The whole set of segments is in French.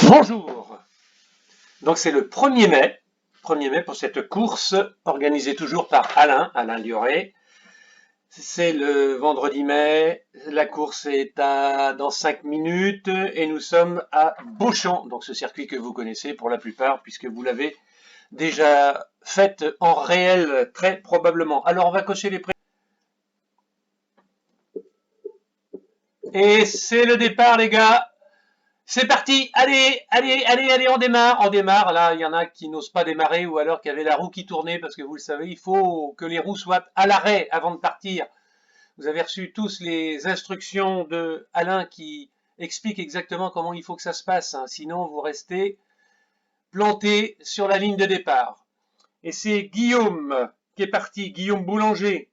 Bonjour. Donc c'est le 1er mai, pour cette course organisée toujours par Alain Lioré. C'est le vendredi mai, la course est dans 5 minutes et nous sommes à Beauchamp, donc ce circuit que vous connaissez pour la plupart puisque vous l'avez déjà fait en réel très probablement. Alors on va cocher les et c'est le départ les gars. C'est parti, allez, on démarre. Là, il y en a qui n'osent pas démarrer ou alors qui avaient la roue qui tournait parce que vous le savez, il faut que les roues soient à l'arrêt avant de partir. Vous avez reçu tous les instructions de Alain qui explique exactement comment il faut que ça se passe. Sinon, vous restez planté sur la ligne de départ. Et c'est Guillaume qui est parti, Guillaume Boulanger,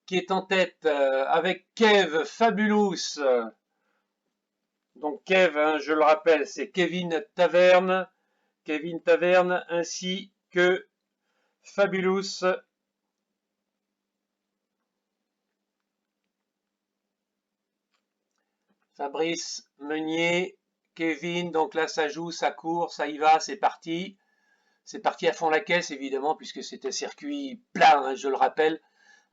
qui est en tête avec Kev Fabulous. Donc Kev, je le rappelle, c'est Kevin Taverne, ainsi que Fabulous. Fabrice Meunier, Kevin, donc là ça joue, ça court, ça y va, c'est parti. C'est parti à fond la caisse évidemment, puisque c'était circuit plat, je le rappelle,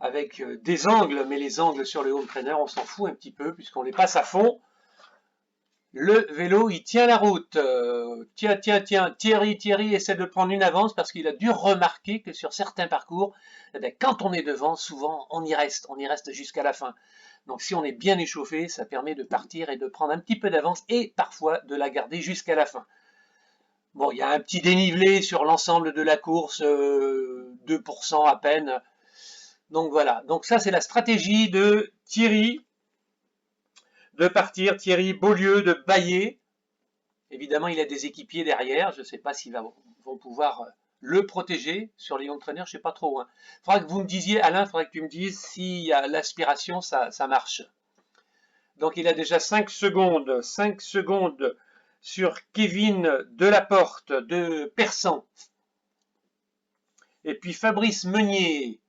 avec des angles, mais les angles sur le home trainer, on s'en fout un petit peu, puisqu'on les passe à fond. Le vélo, il tient la route. Tiens, Thierry essaie de prendre une avance parce qu'il a dû remarquer que sur certains parcours, quand on est devant, souvent, on y reste jusqu'à la fin. Donc si on est bien échauffé, ça permet de partir et de prendre un petit peu d'avance et parfois de la garder jusqu'à la fin. Bon, il y a un petit dénivelé sur l'ensemble de la course, 2% à peine. Donc voilà, donc ça c'est la stratégie de Thierry, de partir, Thierry Beaulieu de Baillé. Évidemment, il a des équipiers derrière. Je ne sais pas s'ils vont pouvoir le protéger sur les home trainers. Je ne sais pas trop. Il faudra que vous me disiez, Alain, il faudra que tu me dises si l'aspiration, ça marche. Donc, il a déjà 5 secondes. 5 secondes sur Kevin Delaporte de Persan. Et puis Fabrice Meunier,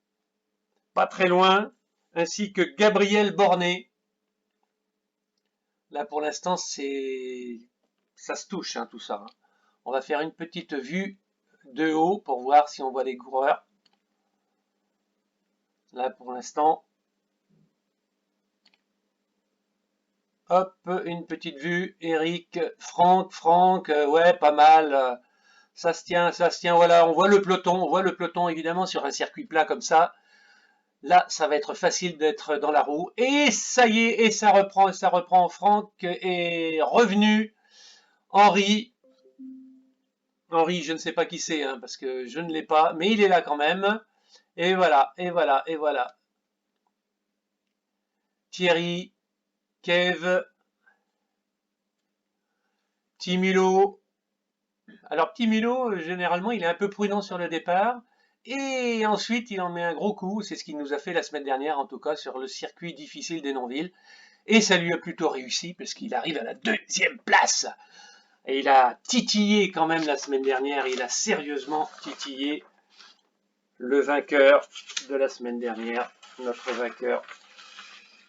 pas très loin, ainsi que Gabriel Bornet. Là, pour l'instant, ça se touche, tout ça. On va faire une petite vue de haut pour voir si on voit les coureurs. Là, pour l'instant, hop, une petite vue. Eric, Franck, ouais, pas mal. Ça se tient, voilà, on voit le peloton, évidemment, sur un circuit plat comme ça. Là, ça va être facile d'être dans la roue. Et ça y est, et ça reprend. Franck est revenu. Henri, je ne sais pas qui c'est, parce que je ne l'ai pas, mais il est là quand même. Et voilà. Thierry, Kev, Timilo. Alors Timilo, généralement, il est un peu prudent sur le départ. Et ensuite, il en met un gros coup. C'est ce qu'il nous a fait la semaine dernière, en tout cas, sur le circuit difficile d'Hénonville. Et ça lui a plutôt réussi, parce qu'il arrive à la 2e place. Et il a titillé quand même la semaine dernière. Il a sérieusement titillé le vainqueur de la semaine dernière. Notre vainqueur.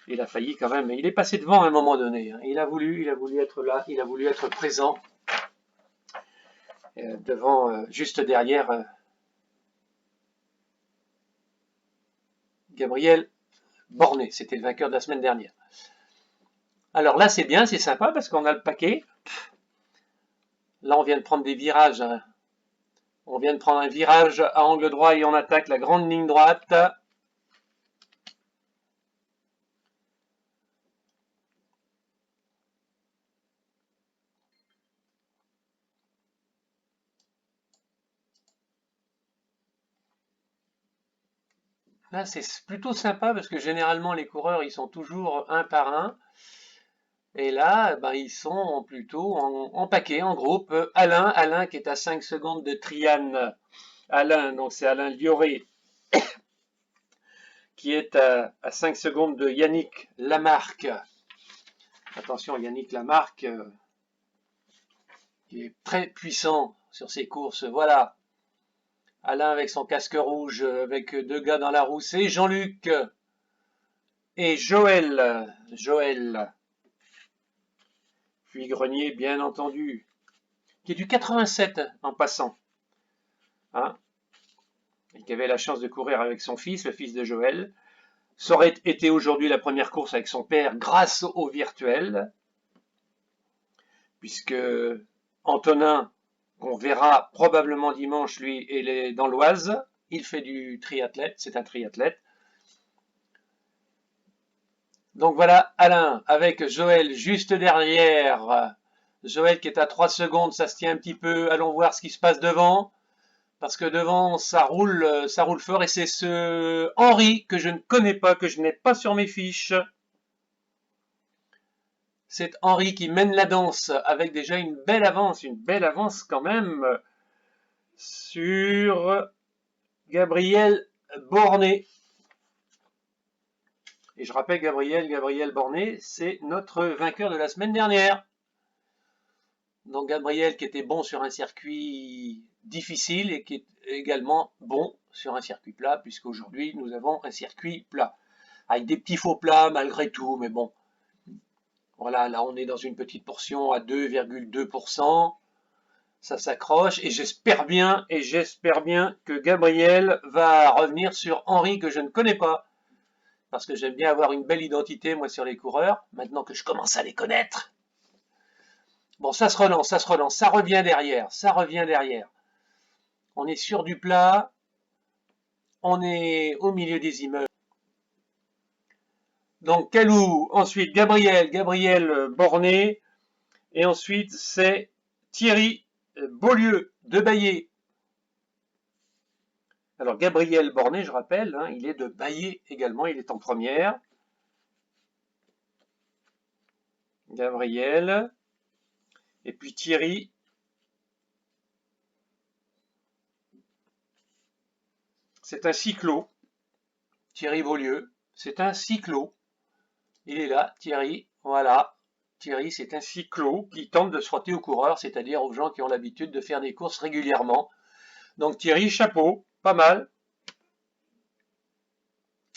Il a failli quand même, mais il est passé devant à un moment donné. Il a voulu être là, il a voulu être présent. Devant, juste derrière Gabriel Bornet. C'était le vainqueur de la semaine dernière. Alors là, c'est bien, c'est sympa parce qu'on a le paquet. Là, on vient de prendre des virages. On vient de prendre un virage à angle droit et on attaque la grande ligne droite. Là, c'est plutôt sympa parce que généralement, les coureurs, ils sont toujours un par un. Et là, ils sont plutôt en paquet, en groupe. Alain qui est à 5 secondes de Trian. Alain, donc c'est Alain Lioré, qui est à 5 secondes de Yannick Lamarque. Attention, Yannick Lamarque, qui est très puissant sur ses courses. Voilà. Alain avec son casque rouge, avec 2 gars dans la roue, c'est Jean-Luc et Joël. Puis Grenier, bien entendu, qui est du 87 en passant. Hein, et qui avait la chance de courir avec son fils, le fils de Joël. Ça aurait été aujourd'hui la première course avec son père grâce au virtuel, puisque Antonin, qu'on verra probablement dimanche, lui, il est dans l'Oise, il fait du triathlète, c'est un triathlète. Donc voilà Alain avec Joël juste derrière. Joël qui est à 3 secondes, ça se tient un petit peu. Allons voir ce qui se passe devant. Parce que devant, ça roule fort. Et c'est ce Henri que je ne connais pas, que je n'ai pas sur mes fiches. C'est Henri qui mène la danse avec déjà une belle avance quand même sur Gabriel Bornet. Et je rappelle Gabriel Bornet, c'est notre vainqueur de la semaine dernière. Donc Gabriel qui était bon sur un circuit difficile et qui est également bon sur un circuit plat, puisqu'aujourd'hui nous avons un circuit plat. Avec des petits faux plats malgré tout, mais bon. Voilà, là on est dans une petite portion à 2,2%. Ça s'accroche et j'espère bien que Gabriel va revenir sur Henri que je ne connais pas. Parce que j'aime bien avoir une belle identité, moi, sur les coureurs, maintenant que je commence à les connaître. Bon, ça se relance, ça revient derrière. On est sur du plat, on est au milieu des immeubles. Donc, Calou, ensuite Gabriel Bornet, et ensuite c'est Thierry Beaulieu de Baillé. Alors, Gabriel Bornet, je rappelle, hein, il est de Baillé également, il est en première. Gabriel. Et puis Thierry. C'est un cyclo. Thierry Beaulieu. C'est un cyclo. Il est là, Thierry. Voilà. Thierry, c'est un cyclo qui tente de se frotter aux coureurs, c'est-à-dire aux gens qui ont l'habitude de faire des courses régulièrement. Donc Thierry, chapeau, pas mal.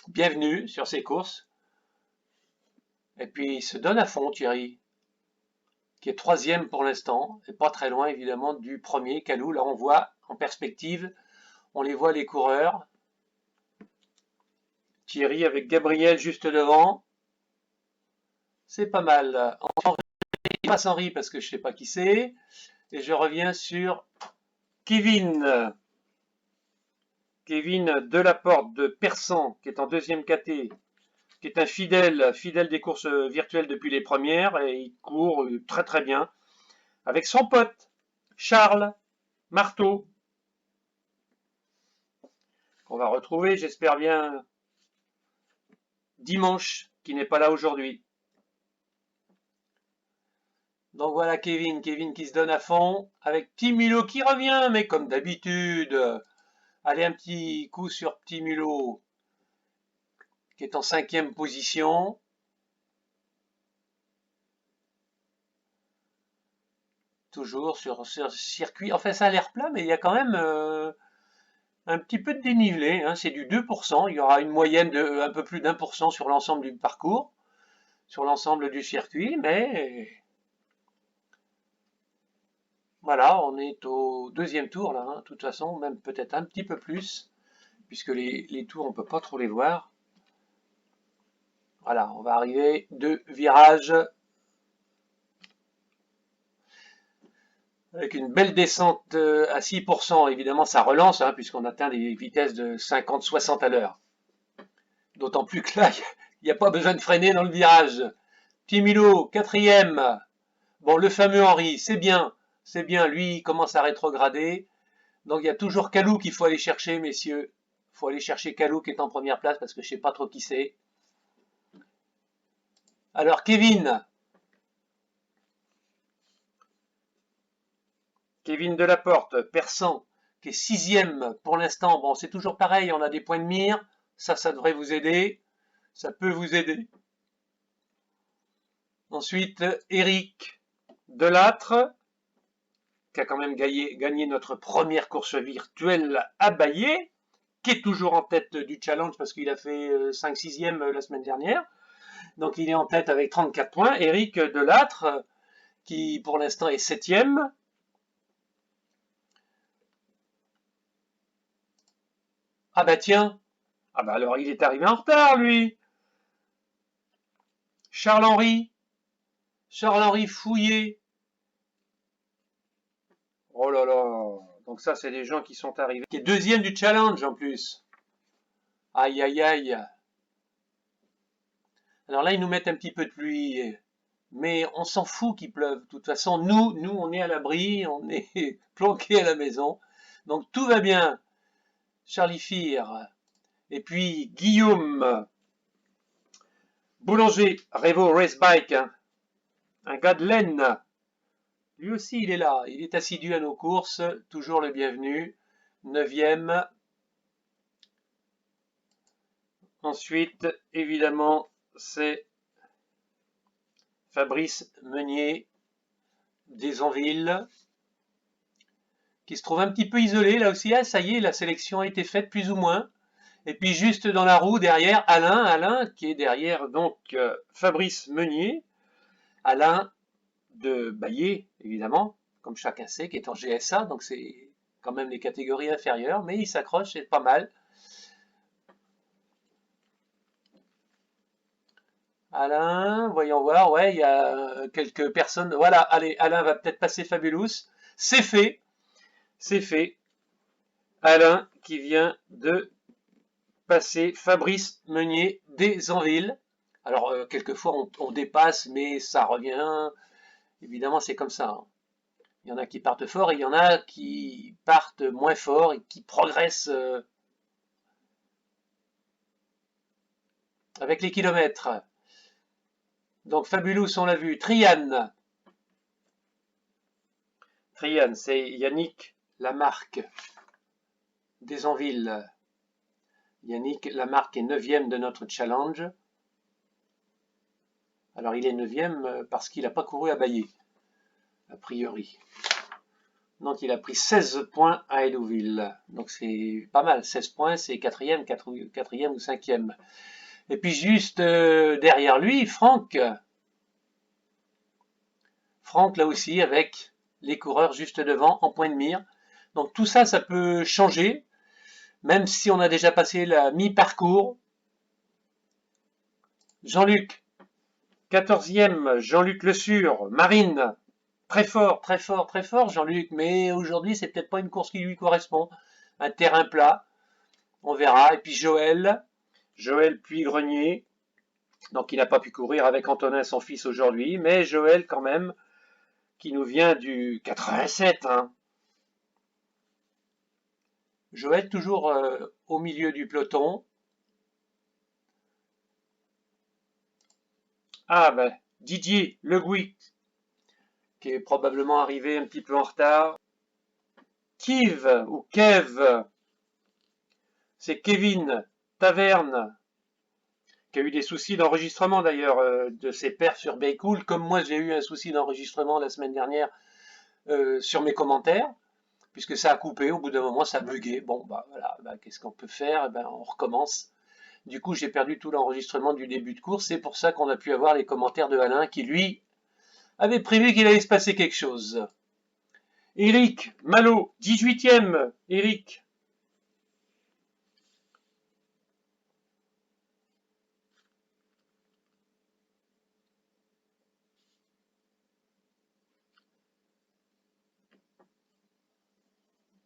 Bienvenue sur ces courses. Et puis il se donne à fond, Thierry, qui est troisième pour l'instant, et pas très loin évidemment du premier, Calou. Là on voit en perspective, on les voit les coureurs. Thierry avec Gabriel juste devant. C'est pas mal. Je passe Henri parce que je ne sais pas qui c'est. Et je reviens sur Kevin. Kevin Delaporte de Persan, qui est en deuxième KT, qui est un fidèle des courses virtuelles depuis les premières, et il court très très bien, avec son pote, Charles Marteau, qu'on va retrouver, j'espère bien, dimanche, qui n'est pas là aujourd'hui. Donc voilà Kevin qui se donne à fond, avec Petit Mulot qui revient, mais comme d'habitude, allez un petit coup sur Petit Mulot, qui est en 5e position. Toujours sur ce circuit. Enfin, ça a l'air plat, mais il y a quand même un petit peu de dénivelé. Hein. C'est du 2%. Il y aura une moyenne de un peu plus d'1% sur l'ensemble du parcours, sur l'ensemble du circuit, mais voilà, on est au deuxième tour là. Hein. De toute façon, même peut-être un petit peu plus, puisque les tours, on peut pas trop les voir. Voilà, on va arriver 2 virages avec une belle descente à 6%. Évidemment, ça relance, hein, puisqu'on atteint des vitesses de 50-60 à l'heure. D'autant plus que là, il n'y a pas besoin de freiner dans le virage. Petit Milo, 4e. Bon, le fameux Henri, c'est bien, lui, il commence à rétrograder. Donc, il y a toujours Calou qu'il faut aller chercher, messieurs. Il faut aller chercher Calou qui est en première place, parce que je ne sais pas trop qui c'est. Alors, Kevin Delaporte, Persan, qui est 6e pour l'instant. Bon, c'est toujours pareil, on a des points de mire. Ça devrait vous aider. Ça peut vous aider. Ensuite, Eric Delattre, qui a quand même gagné notre première course virtuelle à Baillé, qui est toujours en tête du challenge parce qu'il a fait 5-6e la semaine dernière. Donc il est en tête avec 34 points. Eric Delattre, qui pour l'instant est 7e. Ah bah tiens, ah bah alors il est arrivé en retard lui. Charles-Henri Fouillé. Oh là là, donc ça c'est des gens qui sont arrivés. Qui est 2e du challenge en plus. Aïe aïe aïe. Alors là ils nous mettent un petit peu de pluie. Mais on s'en fout qu'il pleuve. De toute façon, nous, on est à l'abri, on est planqués à la maison. Donc tout va bien. Charlie Fir. Et puis Guillaume Boulanger, Revo Race Bike. Hein. Un gars de l'Aisne. Lui aussi, il est là. Il est assidu à nos courses. Toujours le bienvenu. 9e. Ensuite, évidemment, c'est Fabrice Meunier d'Ezanville, qui se trouve un petit peu isolé là aussi. Ah, ça y est, la sélection a été faite plus ou moins. Et puis juste dans la roue derrière, Alain qui est derrière donc Fabrice Meunier, Alain de Baillet évidemment, comme chacun sait, qui est en GSA, donc c'est quand même les catégories inférieures, mais il s'accroche, c'est pas mal. Alain, voyons voir, ouais, il y a quelques personnes. Voilà, allez, Alain va peut-être passer Fabulous. C'est fait. C'est fait. Alain qui vient de passer Fabrice Meunier d'Ezanville. Alors, quelquefois, on dépasse, mais ça revient. Évidemment, c'est comme ça. Hein. Il y en a qui partent fort et il y en a qui partent moins fort et qui progressent avec les kilomètres. Donc, Fabulous, on l'a vu. Trian, c'est Yannick Lamarque d'Ezanville. Yannick Lamarque est 9e de notre challenge. Alors, il est 9e parce qu'il n'a pas couru à Baillet, a priori. Donc, il a pris 16 points à Hédouville. Donc, c'est pas mal. 16 points, c'est 4e ou 5e. Et puis, juste derrière lui, Franck. Franck, là aussi, avec les coureurs juste devant, en point de mire. Donc, tout ça, ça peut changer. Même si on a déjà passé la mi-parcours. Jean-Luc, 14e, Jean-Luc Le Sur, Marine, très fort, très fort, très fort, Jean-Luc, mais aujourd'hui, c'est peut-être pas une course qui lui correspond. Un terrain plat, on verra. Et puis Joël Puy-Grenier, donc il n'a pas pu courir avec Antonin, son fils, aujourd'hui, mais Joël, quand même, qui nous vient du 87. Hein. Joël, toujours au milieu du peloton. Ah ben, Didier Le Gouy, qui est probablement arrivé un petit peu en retard. Kev, c'est Kevin Taverne, qui a eu des soucis d'enregistrement d'ailleurs de ses perfs sur Baycool, comme moi j'ai eu un souci d'enregistrement la semaine dernière sur mes commentaires, puisque ça a coupé, au bout d'un moment ça a bugué. Bon bah voilà, bah, qu'est-ce qu'on peut faire? Ben, on recommence. Du coup j'ai perdu tout l'enregistrement du début de course, c'est pour ça qu'on a pu avoir les commentaires de Alain qui lui avait prévu qu'il allait se passer quelque chose. Eric Malo, 18e, Eric.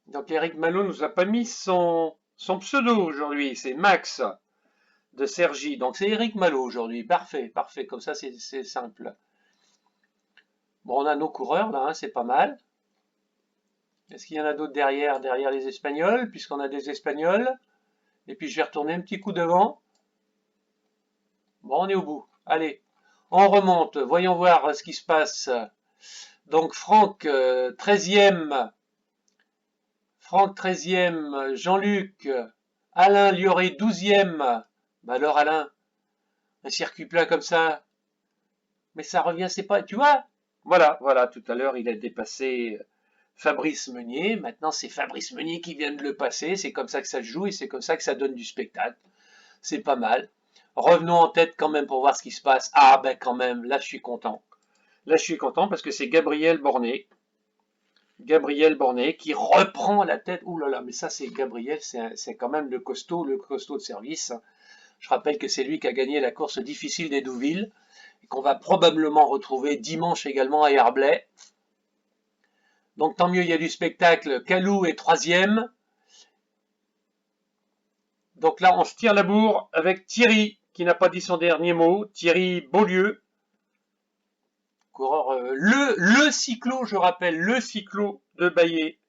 Donc Eric Malo nous a pas mis son pseudo aujourd'hui, c'est Max de Sergi. Donc c'est Eric Malo aujourd'hui, parfait, parfait, comme ça c'est simple. Bon, on a nos coureurs là, hein, c'est pas mal. Est-ce qu'il y en a d'autres derrière les Espagnols, puisqu'on a des Espagnols? Et puis je vais retourner un petit coup devant. Bon, on est au bout. Allez, on remonte, voyons voir ce qui se passe. Donc Franck, 13e. Franck 13e, Jean-Luc, Alain Lioré 12e. Bah alors Alain, un circuit plat comme ça, mais ça revient, c'est pas, tu vois? Voilà, tout à l'heure il a dépassé Fabrice Meunier, maintenant c'est Fabrice Meunier qui vient de le passer, c'est comme ça que ça se joue et c'est comme ça que ça donne du spectacle. C'est pas mal. Revenons en tête quand même pour voir ce qui se passe. Ah ben quand même, là je suis content. Là, je suis content parce que c'est Gabriel Bornet. Gabriel Bornet qui reprend la tête. Ouh là là, mais ça, c'est Gabriel, c'est quand même le costaud de service. Je rappelle que c'est lui qui a gagné la course difficile des Douville et qu'on va probablement retrouver dimanche également à Herblay. Donc tant mieux, il y a du spectacle. Calou est troisième. Donc là, on se tire la bourre avec Thierry, qui n'a pas dit son dernier mot. Thierry Beaulieu. Coureur, le cyclo, je rappelle, le cyclo de Baillet.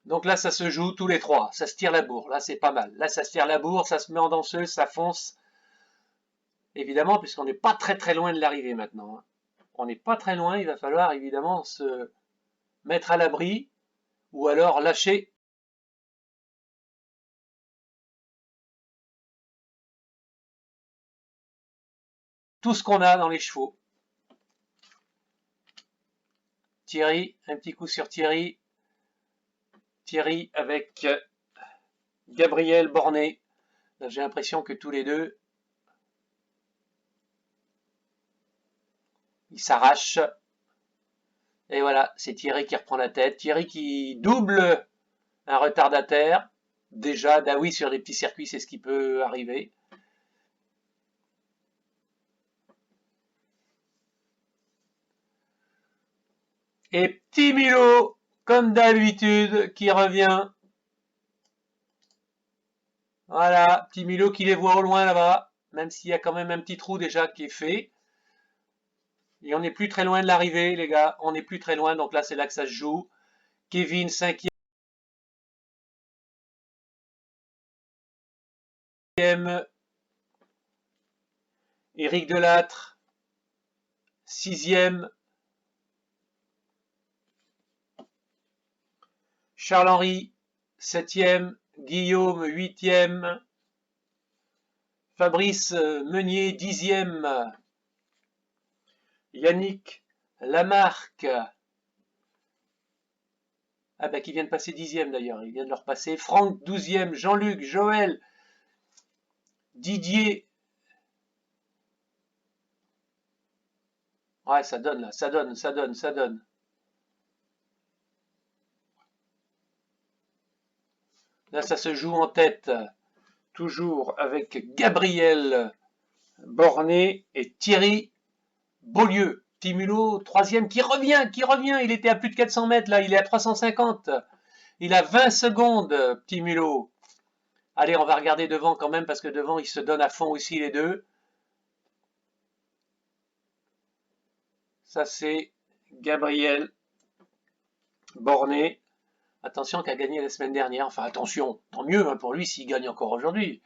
Donc là, ça se joue tous les trois. Ça se tire la bourre. Là, c'est pas mal. Là, ça se tire la bourre, ça se met en danseuse, ça fonce. Évidemment, puisqu'on n'est pas très très loin de l'arrivée maintenant. On n'est pas très loin, il va falloir évidemment se mettre à l'abri ou alors lâcher. Tout ce qu'on a dans les chevaux. Thierry, un petit coup sur Thierry. Thierry avec Gabriel Bornet. J'ai l'impression que tous les deux, ils s'arrachent. Et voilà, c'est Thierry qui reprend la tête. Thierry qui double un retardataire. Déjà, bah oui, sur les petits circuits, c'est ce qui peut arriver. Et Petit Milo, comme d'habitude, qui revient. Voilà, Petit Milo qui les voit au loin là-bas, même s'il y a quand même un petit trou déjà qui est fait. Et on n'est plus très loin de l'arrivée, les gars. On n'est plus très loin, donc là, c'est là que ça se joue. Kevin, 5e. Éric Delattre, 6e. Charles-Henri, 7e. Guillaume, 8e. Fabrice Meunier, 10e. Yannick Lamarque, ah bah qui vient de passer 10e d'ailleurs, il vient de le repasser. Franck, 12e. Jean-Luc, Joël, Didier. Ouais, ça donne là, ça donne. Là, ça se joue en tête, toujours avec Gabriel Bornet et Thierry Beaulieu. Timulo, 3e, qui revient. Il était à plus de 400 mètres, là, il est à 350. Il a 20 secondes, Petit Mulot. Allez, on va regarder devant quand même, parce que devant, ils se donnent à fond aussi, les deux. Ça, c'est Gabriel Bornet. Attention, qui a gagné la semaine dernière. Enfin, attention, tant mieux hein, pour lui s'il gagne encore aujourd'hui.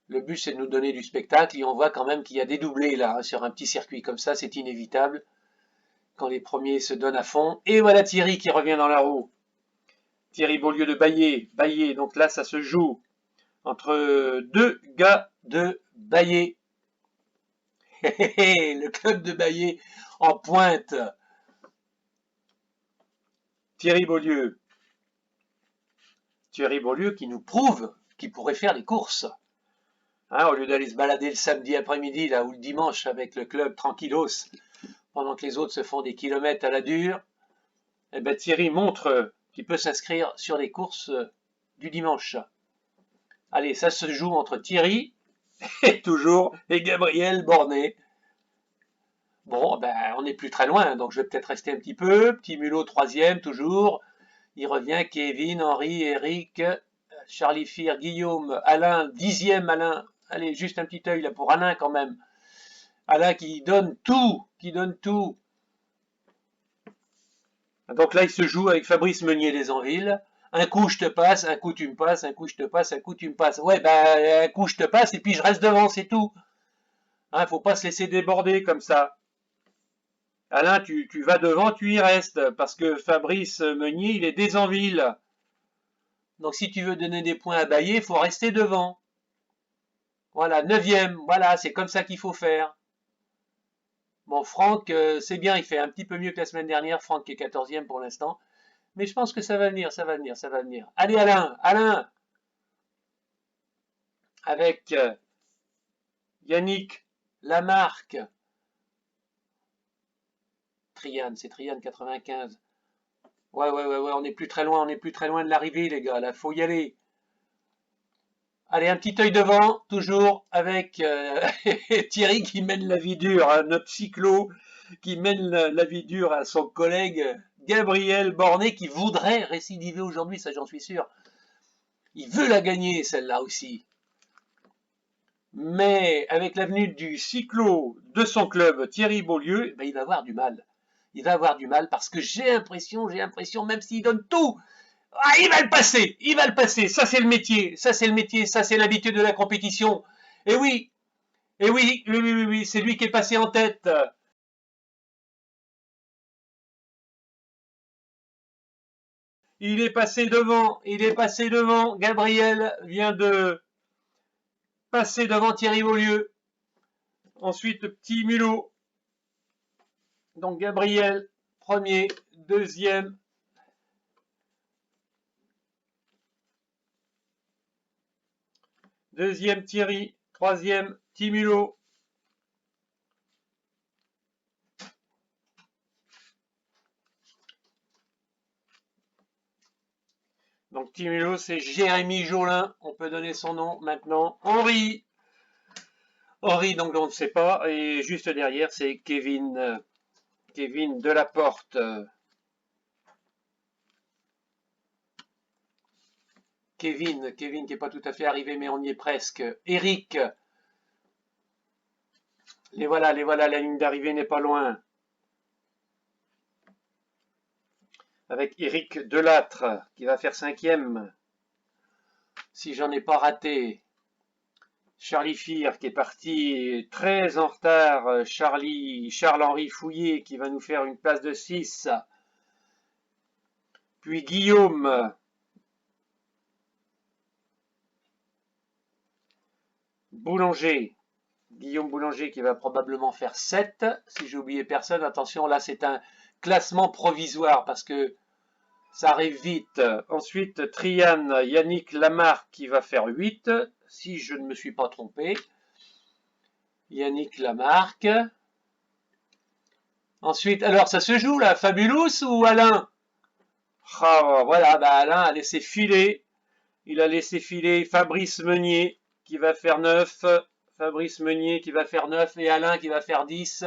Le but, c'est de nous donner du spectacle. Et on voit quand même qu'il y a des doublés, là, hein, sur un petit circuit comme ça. C'est inévitable. Quand les premiers se donnent à fond. Et voilà Thierry qui revient dans la roue. Thierry Beaulieu de Baillet. Donc là, ça se joue entre deux gars de Baillet. Le club de Baillet en pointe. Thierry Beaulieu. Thierry Beaulieu qui nous prouve qu'il pourrait faire les courses. Hein, au lieu d'aller se balader le samedi après-midi là ou le dimanche avec le club tranquillos, pendant que les autres se font des kilomètres à la dure, eh ben Thierry montre qu'il peut s'inscrire sur les courses du dimanche. Allez, ça se joue entre Thierry et Gabriel Bornet. Bon, ben on n'est plus très loin, donc je vais peut-être rester un petit peu. Petit Mulot, 3e, toujours. Il revient Kevin, Henri, Eric, Charlie Fir, Guillaume, Alain, 10e Alain. Allez, juste un petit œil là pour Alain quand même. Alain qui donne tout. Donc là, il se joue avec Fabrice Meunier des Anvilles. Un coup, je te passe, un coup, tu me passes, un coup, je te passe, un coup, tu me passes. Ouais, ben, un coup, je te passe, et puis je reste devant, c'est tout. Hein, faut pas se laisser déborder comme ça. Alain, tu vas devant, tu y restes, parce que Fabrice Meunier, il est des Anvilles. Donc si tu veux donner des points à Baillet, il faut rester devant. Voilà, 9e, voilà, c'est comme ça qu'il faut faire. Bon, Franck, c'est bien, il fait un petit peu mieux que la semaine dernière. Franck est 14e pour l'instant. Mais je pense que ça va venir. Allez, Alain, avec Yannick Lamarque, Trian, c'est Trian 95. Ouais, on n'est plus très loin, on n'est plus très loin de l'arrivée, les gars, là, faut y aller. Allez, un petit œil devant, toujours avec Thierry qui mène la vie dure, hein, notre cyclo qui mène la vie dure à son collègue Gabriel Bornet qui voudrait récidiver aujourd'hui, ça j'en suis sûr. Il veut la gagner, celle-là aussi. Mais avec l'avenue du cyclo de son club, Thierry Beaulieu, ben, il va avoir du mal. Il va avoir du mal parce que j'ai l'impression, même s'il donne tout, ah, il va le passer, ça c'est le métier, ça c'est l'habitude de la compétition. Et oui, c'est lui qui est passé en tête. Il est passé devant, Gabriel vient de passer devant Thierry Beaulieu. Ensuite, petit mulot. Donc Gabriel, premier, deuxième. Deuxième Thierry, troisième Timulot. Donc Timulot, c'est Jérémy Jolin, on peut donner son nom maintenant. Henri, donc on ne sait pas. Et juste derrière, c'est Kevin Delaporte. Kevin qui n'est pas tout à fait arrivé, mais on y est presque. Eric. Les voilà, la ligne d'arrivée n'est pas loin. Avec Eric Delattre, qui va faire cinquième. Si j'en ai pas raté. Charlie Fir qui est parti très en retard. Charles-Henri Fouillé qui va nous faire une place de 6. Puis Guillaume Boulanger. Guillaume Boulanger qui va probablement faire 7. Si j'ai oublié personne, attention, là c'est un classement provisoire parce que ça arrive vite. Ensuite, Trian Yannick Lamarck qui va faire 8. Si je ne me suis pas trompé. Yannick Lamarck. Ensuite, alors ça se joue là, Fabulous ou Alain? Oh, voilà, bah Alain a laissé filer. Il a laissé filer Fabrice Meunier qui va faire 9. Fabrice Meunier qui va faire 9 et Alain qui va faire 10.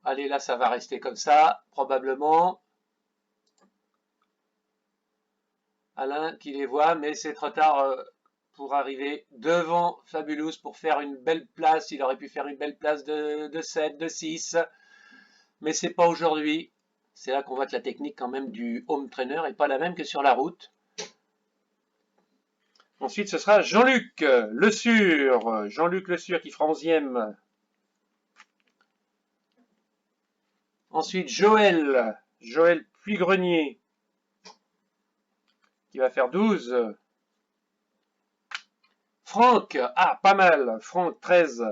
Allez, là, ça va rester comme ça, probablement. Alain qui les voit, mais c'est trop tard pour arriver devant Fabulous pour faire une belle place. Il aurait pu faire une belle place de 7, de 6, mais c'est pas aujourd'hui. C'est là qu'on voit que la technique quand même du home trainer n'est pas la même que sur la route. Ensuite, ce sera Jean-Luc Le Sur. Jean-Luc Le Sur qui fera 11e. Ensuite, Joël Puy-Grenier qui va faire 12. Franck, ah, pas mal. Franck, 13.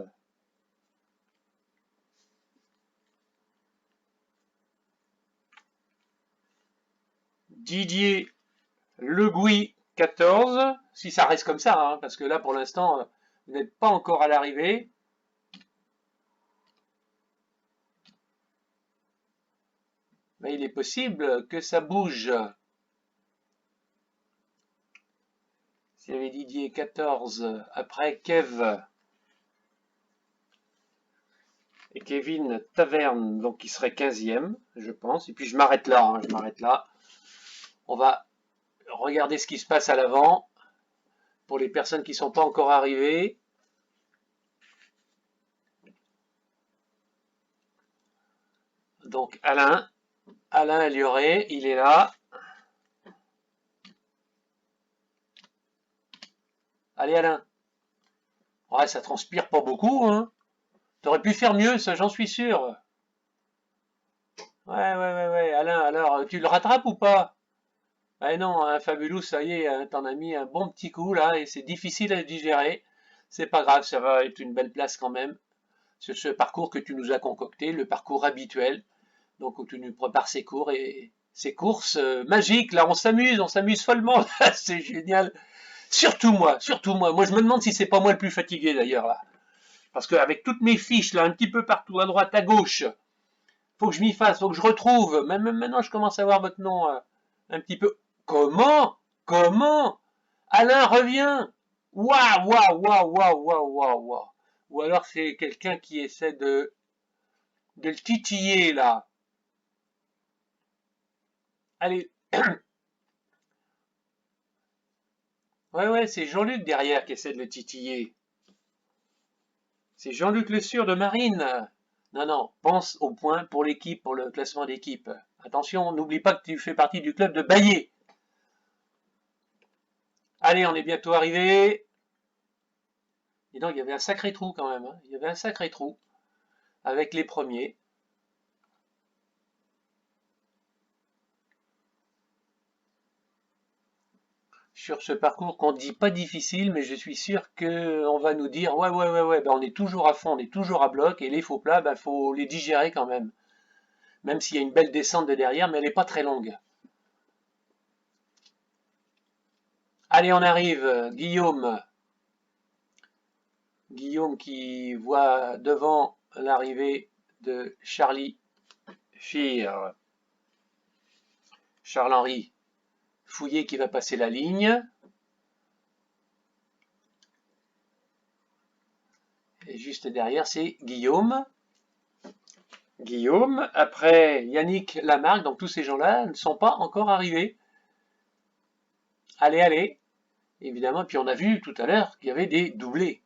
Didier Legouy, 14. Si ça reste comme ça, hein, parce que là, pour l'instant, vous n'êtes pas encore à l'arrivée. Mais il est possible que ça bouge. S'il y avait Didier 14, après Kev et Kevin Taverne, donc qui serait 15e, je pense. Et puis je m'arrête là, hein, je m'arrête là. On va regarder ce qui se passe à l'avant pour les personnes qui ne sont pas encore arrivées. Donc Alain Elioret, il est là. Allez Alain. Ouais, ça transpire pas beaucoup, hein. T'aurais pu faire mieux, ça j'en suis sûr. Ouais, Alain, alors, tu le rattrapes ou pas? Ah non, hein, Fabulous, ça y est, hein, t'en as mis un bon petit coup là, et c'est difficile à digérer. C'est pas grave, ça va être une belle place quand même. Sur ce parcours que tu nous as concocté, le parcours habituel. Donc où tu nous prépares ces cours et ces courses magiques, là on s'amuse follement, c'est génial. Surtout moi, surtout moi. Moi, je me demande si c'est pas moi le plus fatigué d'ailleurs là. Parce qu'avec toutes mes fiches là, un petit peu partout, à droite, à gauche, faut que je m'y fasse, faut que je retrouve. Même maintenant, je commence à voir votre nom un petit peu. Comment? Comment? Alain, reviens! Waouh, waouh, waouh, waouh, waouh, waouh, waouh. Ou alors c'est quelqu'un qui essaie de le titiller là. Allez. Ouais, ouais, c'est Jean-Luc derrière qui essaie de le titiller. C'est Jean-Luc Le Sûr de Marine. Non, non, pense au point pour l'équipe, pour le classement d'équipe. Attention, n'oublie pas que tu fais partie du club de Baillet. Allez, on est bientôt arrivé. Et donc, il y avait un sacré trou quand même. Il y avait un sacré trou avec les premiers. Sur ce parcours qu'on ne dit pas difficile, mais je suis sûr qu'on va nous dire ouais, ouais, ouais, ouais, ben on est toujours à fond, on est toujours à bloc, et les faux plats, ben faut les digérer quand même. Même s'il y a une belle descente de derrière, mais elle n'est pas très longue. Allez, on arrive, Guillaume. Guillaume qui voit devant l'arrivée de Charlie Fir. Charles-Henri Fouillé qui va passer la ligne. Et juste derrière, c'est Guillaume. Guillaume. Après, Yannick Lamarque. Donc tous ces gens-là ne sont pas encore arrivés. Allez, allez. Évidemment, puis on a vu tout à l'heure qu'il y avait des doublés.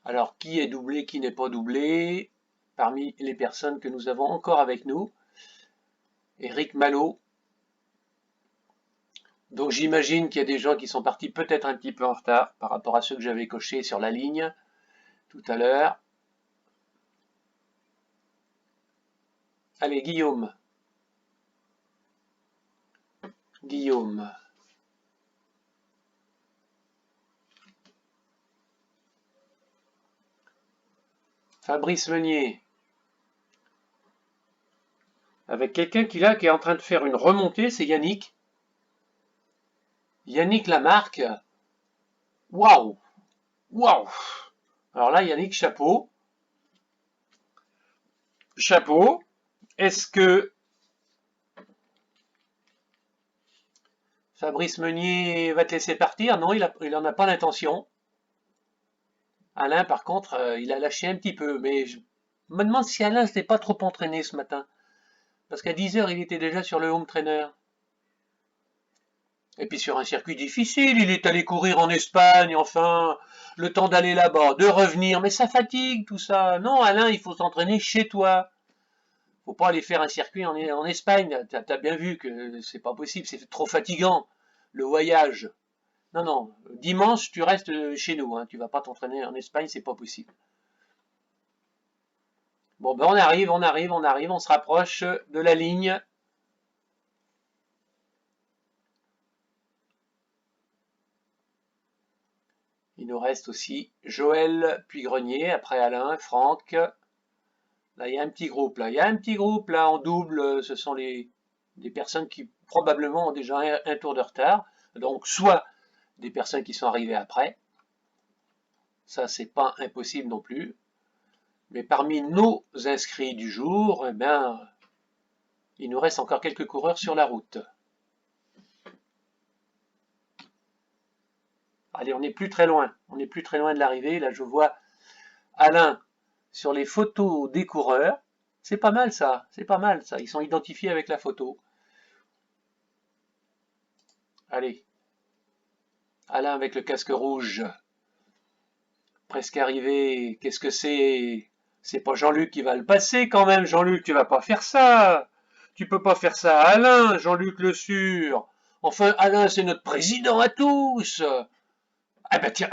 Alors, qui est doublé, qui n'est pas doublé? Parmi les personnes que nous avons encore avec nous, Eric Malo. Donc j'imagine qu'il y a des gens qui sont partis peut-être un petit peu en retard par rapport à ceux que j'avais cochés sur la ligne tout à l'heure. Allez, Guillaume. Guillaume. Fabrice Meunier. Avec quelqu'un qui là qui est en train de faire une remontée, c'est Yannick. Yannick Lamarque. Waouh! Waouh! Alors là, Yannick, chapeau. Chapeau. Est-ce que Fabrice Meunier va te laisser partir? Non, il en a pas l'intention. Alain, par contre, il a lâché un petit peu. Mais je me demande si Alain s'était pas trop entraîné ce matin. Parce qu'à 10 heures, il était déjà sur le home trainer. Et puis sur un circuit difficile, il est allé courir en Espagne, enfin, le temps d'aller là-bas, de revenir, mais ça fatigue tout ça. Non, Alain, il faut s'entraîner chez toi. Faut pas aller faire un circuit en Espagne. T'as bien vu que c'est pas possible, c'est trop fatigant, le voyage. Non, non, dimanche, tu restes chez nous, hein. Tu vas pas t'entraîner en Espagne, c'est pas possible. Bon, ben on arrive, on arrive, on arrive, on se rapproche de la ligne. Il nous reste aussi Joël Puigrenier, après Alain, Franck. Là, il y a un petit groupe, là. Il y a un petit groupe, là, en double. Ce sont des personnes qui, probablement, ont déjà un tour de retard. Donc, soit des personnes qui sont arrivées après. Ça, c'est pas impossible non plus. Mais parmi nos inscrits du jour, eh bien, il nous reste encore quelques coureurs sur la route. Allez, on n'est plus très loin. On n'est plus très loin de l'arrivée. Là, je vois Alain sur les photos des coureurs. C'est pas mal ça, c'est pas mal ça. Ils sont identifiés avec la photo. Allez, Alain avec le casque rouge, presque arrivé. Qu'est-ce que c'est? C'est pas Jean-Luc qui va le passer quand même. Jean-Luc, tu vas pas faire ça. Tu peux pas faire ça à Alain, Jean-Luc Le Sûr. Enfin, Alain, c'est notre président à tous. Ah ben tiens,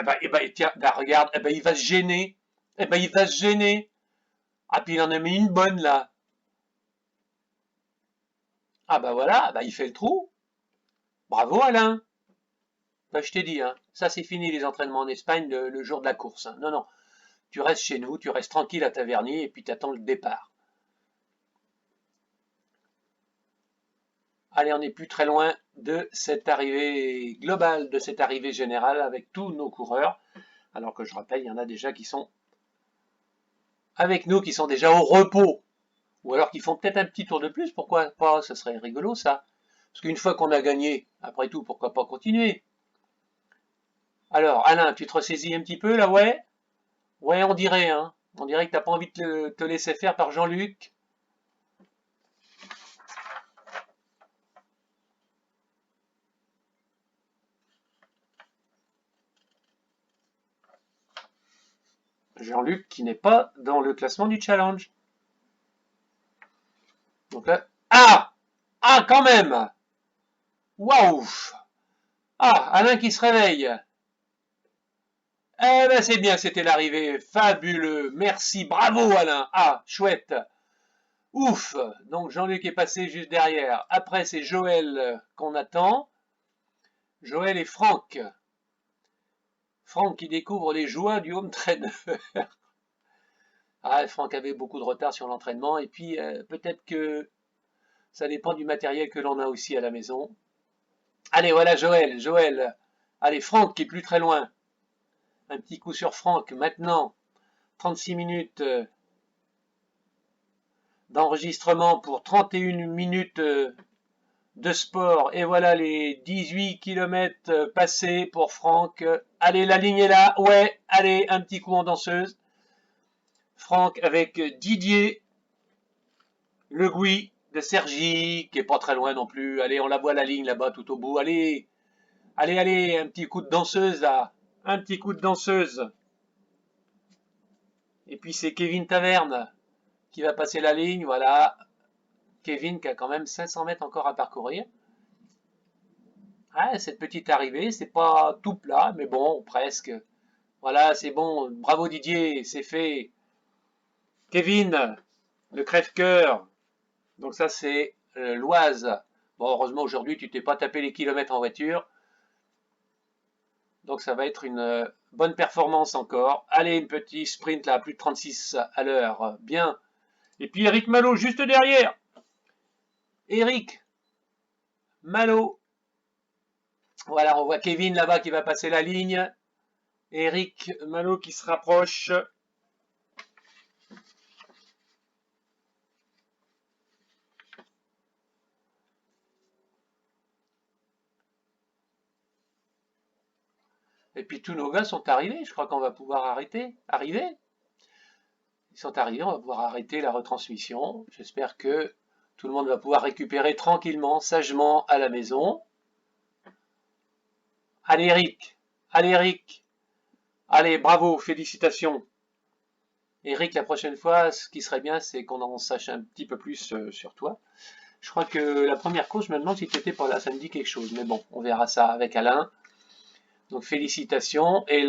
tiens, bah, regarde, eh ben, il va se gêner. Eh ben, il va se gêner. Ah, puis il en a mis une bonne là. Ah bah voilà, bah il fait le trou. Bravo Alain. Bah je t'ai dit, hein, ça c'est fini les entraînements en Espagne le jour de la course, hein. Non, non, tu restes chez nous, tu restes tranquille à Taverny et puis tu attends le départ. Allez, on n'est plus très loin de cette arrivée globale, de cette arrivée générale avec tous nos coureurs. Alors que je rappelle, il y en a déjà qui sont avec nous, qui sont déjà au repos. Ou alors qui font peut-être un petit tour de plus, pourquoi pas, ça serait rigolo ça. Parce qu'une fois qu'on a gagné, après tout, pourquoi pas continuer. Alors, Alain, tu te ressaisis un petit peu là, ouais? Ouais, on dirait, hein. On dirait que t'as pas envie de te laisser faire par Jean-Luc. Jean-Luc qui n'est pas dans le classement du challenge. Donc là, ah! Ah, quand même! Waouh! Ah, Alain qui se réveille. Eh ben c'est bien, c'était l'arrivée. Fabuleux. Merci, bravo Alain. Ah, chouette. Ouf. Donc Jean-Luc est passé juste derrière. Après, c'est Joël qu'on attend. Joël et Franck. Franck qui découvre les joies du home trainer. Ah, Franck avait beaucoup de retard sur l'entraînement. Et puis, peut-être que ça dépend du matériel que l'on a aussi à la maison. Allez, voilà Joël. Joël. Allez, Franck qui est plus très loin. Un petit coup sur Franck. Maintenant, 36 minutes d'enregistrement pour 31 minutes de sport. Et voilà les 18 km passés pour Franck. Allez, la ligne est là. Ouais, allez, un petit coup en danseuse. Franck avec Didier Le Gouy de Cergy, qui est pas très loin non plus. Allez, on la voit la ligne là-bas tout au bout. Allez, allez, allez, un petit coup de danseuse là. Un petit coup de danseuse. Et puis c'est Kevin Taverne qui va passer la ligne. Voilà. Kevin qui a quand même 500 mètres encore à parcourir. Ah, cette petite arrivée, c'est pas tout plat, mais bon, presque. Voilà, c'est bon. Bravo Didier, c'est fait. Kevin, le crève-cœur. Donc ça, c'est l'Oise. Bon, heureusement, aujourd'hui, tu t'es pas tapé les kilomètres en voiture. Donc ça va être une bonne performance encore. Allez, une petite sprint là, plus de 36 à l'heure. Bien. Et puis Eric Malo juste derrière. Eric Malo. Voilà, on voit Kevin là-bas qui va passer la ligne. Eric Malo qui se rapproche. Et puis tous nos gars sont arrivés. Je crois qu'on va pouvoir arriver. Ils sont arrivés, on va pouvoir arrêter la retransmission. J'espère que tout le monde va pouvoir récupérer tranquillement, sagement à la maison. Allez Eric, allez Eric, allez bravo, félicitations. Eric, la prochaine fois, ce qui serait bien, c'est qu'on en sache un petit peu plus sur toi. Je crois que la première course, je me demande si tu n'étais pas là, ça me dit quelque chose. Mais bon, on verra ça avec Alain. Donc félicitations. Et là,